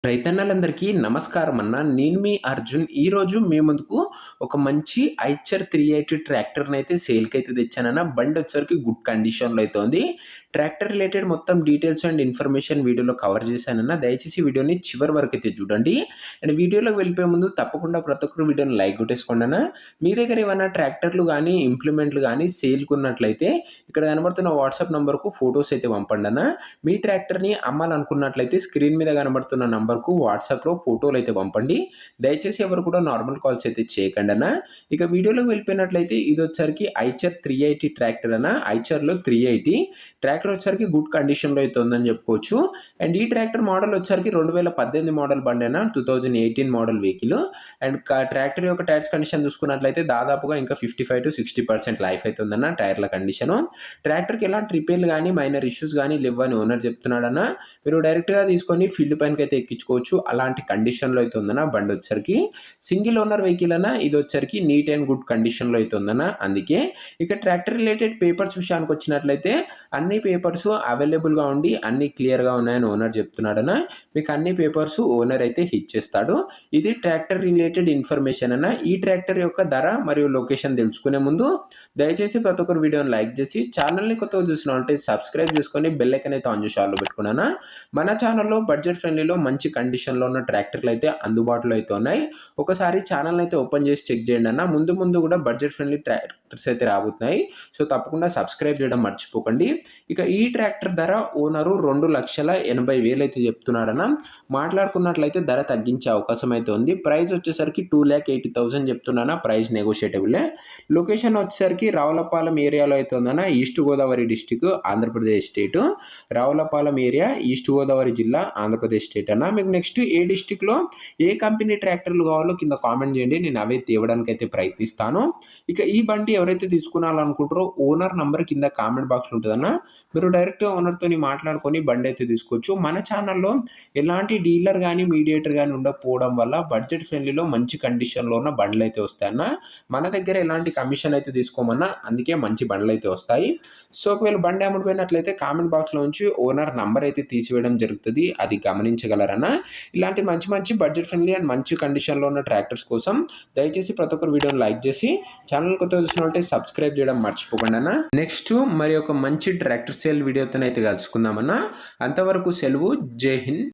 రైతన్నలందరికీ నమస్కారం అన్న. నేను మీ అర్జున్. ఈరోజు మీ ముందుకు ఒక మంచి ఐచర్ 380 ట్రాక్టర్‌నైతే సేల్‌కైతే తెచ్చానన్న. బండొచ్చేసరికి గుడ్ కండిషన్‌లో అయితే ఉంది. ట్రాక్టర్ రిలేటెడ్ మొత్తం డీటెయిల్స్ అండ్ ఇన్ఫర్మేషన్ వీడియోలో కవర్ చేశానన్న. దయచేసి వీడియోని చివరి వరకైతే చూడండి. అండ్ వీడియోలోకి వెళ్ళిపోయే ముందు తప్పకుండా ప్రతి ఒక్కరు వీడియోని లైక్ కొట్టేసుకోండి అన్న. మీ దగ్గర ఏమైనా ట్రాక్టర్లు గానీ, ఇంప్లిమెంట్లు గానీ సేల్‌కున్నట్లయితే ఇక్కడ కనబడుతున్న వాట్సాప్ నంబర్‌కు ఫోటోస్ అయితే పంపండి అన్న. మీ ట్రాక్టర్‌ని అమ్మాలనుకున్నట్లయితే స్క్రీన్ మీద కనబడుతున్న నంబర్‌కు వాట్సాప్‌లో ఫోటోలైతే పంపండి. దయచేసి ఎవరు కూడా నార్మల్ కాల్స్ అయితే చేయకండి అన్న. ఇక వీడియోలోకి వెళ్ళిపోయినట్లయితే ఇదొచ్చేసరికి ఐచర్ 380 ట్రాక్టర్ అన్న. ఐచర్‌లో 380 ట్రాక్టర్ వచ్చేసరికి గుడ్ కండిషన్‌లో అయితే ఉందని చెప్పుకోవచ్చు. అండ్ ఈ ట్రాక్టర్ మోడల్ వచ్చేసరికి 2018 మోడల్ బండి అన్న. 2018 మోడల్ వెహికల్. అండ్ ట్రాక్టర్ యొక్క టైర్స్ కండిషన్ చూసుకున్నట్లయితే దాదాపుగా ఇంకా 55-60% లైఫ్ అయితే ఉందన్న టైర్ల కండిషను. ట్రాక్టర్‌కి ఎలాంటి రిపేర్లు గానీ, మైనర్ ఇష్యూస్ గానీ లేవని ఓనర్ చెప్తున్నాడన్న. మీరు డైరెక్ట్‌గా తీసుకొని ఫీల్డ్ పైనకైతే ఎక్కించుకోవచ్చు. అలాంటి కండిషన్‌లో అయితే ఉందన్న బండి వచ్చేసరికి. సింగిల్ ఓనర్ వెహికల్ అన్న. ఇది వచ్చేసరికి నీట్ అండ్ గుడ్ కండిషన్‌లో అయితే ఉందన్న. అందుకే ఇక ట్రాక్టర్ రిలేటెడ్ పేపర్స్ విషయానికి వచ్చినట్లయితే అన్ని పేపర్స్ అవైలబుల్‌గా ఉండి అన్నీ క్లియర్‌గా ఉన్నాయని ఓనర్ చెప్తున్నాడన్న. మీకు అన్ని పేపర్స్ ఓనర్ అయితే ఇచ్చేస్తాడు. ఇది ట్రాక్టర్ రిలేటెడ్ ఇన్ఫర్మేషన్ అన్న. ఈ ట్రాక్టర్ యొక్క ధర మరియు లొకేషన్ తెలుసుకునే ముందు దయచేసి ప్రతి ఒక్కరు వీడియోని లైక్ చేసి ఛానల్‌ని కొత్తగా చూసినట్లయితే సబ్స్క్రైబ్ చేసుకొని బెల్ ఐకాన్ అయితే ఆన్ చేసి ఆల్‌లో పెట్టుకున్నాను. మన ఛానల్‌లో బడ్జెట్ ఫ్రెండ్లీలో మంచి కండిషన్‌లో ఉన్న ట్రాక్టర్లు అయితే అందుబాటులో అయితే ఉన్నాయి. ఒకసారి ఛానల్ అయితే ఓపెన్ చేసి చెక్ చేయండి అన్న. ముందు ముందు కూడా బడ్జెట్ ఫ్రెండ్లీ ట్రాక్టర్స్ అయితే రాబోతున్నాయి. సో తప్పకుండా సబ్స్క్రైబ్ చేయడం మర్చిపోకండి. ఇక ఈ ట్రాక్టర్ ధర ఓనరు 2,80,000 అయితే చెప్తున్నాడన్న. మాట్లాడుకున్నట్లయితే ధర తగ్గించే అవకాశం అయితే ఉంది. ప్రైస్ వచ్చేసరికి 2,80,000 చెప్తున్నాను. ప్రైస్ నెగోషియేటబులే. లొకేషన్ వచ్చేసరికి రావులపాలెం ఏరియాలో అయితే ఉందన్న. ఈస్ట్ గోదావరి డిస్టిక్ ఆంధ్రప్రదేశ్ స్టేటు. రావులపాలెం ఏరియా ఈస్ట్ గోదావరి జిల్లా ఆంధ్రప్రదేశ్ స్టేట్ అన్న. మీకు నెక్స్ట్ ఏ డిస్టిక్‌లో ఏ కంపెనీ ట్రాక్టర్లు కావాలో కింద కామెంట్ చేయండి. నేను అవే తేవడానికి అయితే ప్రయత్నిస్తాను. ఇక ఈ బండి ఎవరైతే తీసుకోవాలనుకుంటారో ఓనర్ నంబర్ కింద కామెంట్ బాక్స్‌లో ఉంటదన్న. మీరు డైరెక్ట్‌గా ఓనర్‌తోని మాట్లాడుకొని బండి అయితే తీసుకోవచ్చు. మన ఛానల్‌లో ఎలాంటి డీలర్ గానీ, మీడియేటర్ గానీ ఉండకపోవడం వల్ల బడ్జెట్ ఫ్రెండ్లీలో మంచి కండిషన్‌లో ఉన్న బండ్లయితే వస్తాయన్న. మన దగ్గర ఎలాంటి కమిషన్ అయితే తీసుకోమన్న. అందుకే మంచి బండ్లయితే వస్తాయి. సో ఒకవేళ బండి అమ్ముడుపోయినట్లయితే కామెంట్ బాక్స్‌లో ఉంచి ఓనర్ నంబర్ అయితే తీసివేయడం జరుగుతది. అది గమనించగలరన్న. ఇలాంటి మంచి మంచి బడ్జెట్ ఫ్రెండ్లీ అండ్ మంచి కండిషన్‌లో ఉన్న ట్రాక్టర్స్ కోసం దయచేసి ప్రతి ఒక్కరు వీడియోని లైక్ చేసి ఛానల్ కొత్తగా చూసినట్లయితే సబ్స్క్రైబ్ చేయడం మర్చిపోకండి అన్న. నెక్స్ట్ మరి ఒక మంచి ట్రాక్టర్ సేల్ వీడియోతోనైతే కలుసుకుందామన్న. అంతవరకు సెలవు. జై హింద్.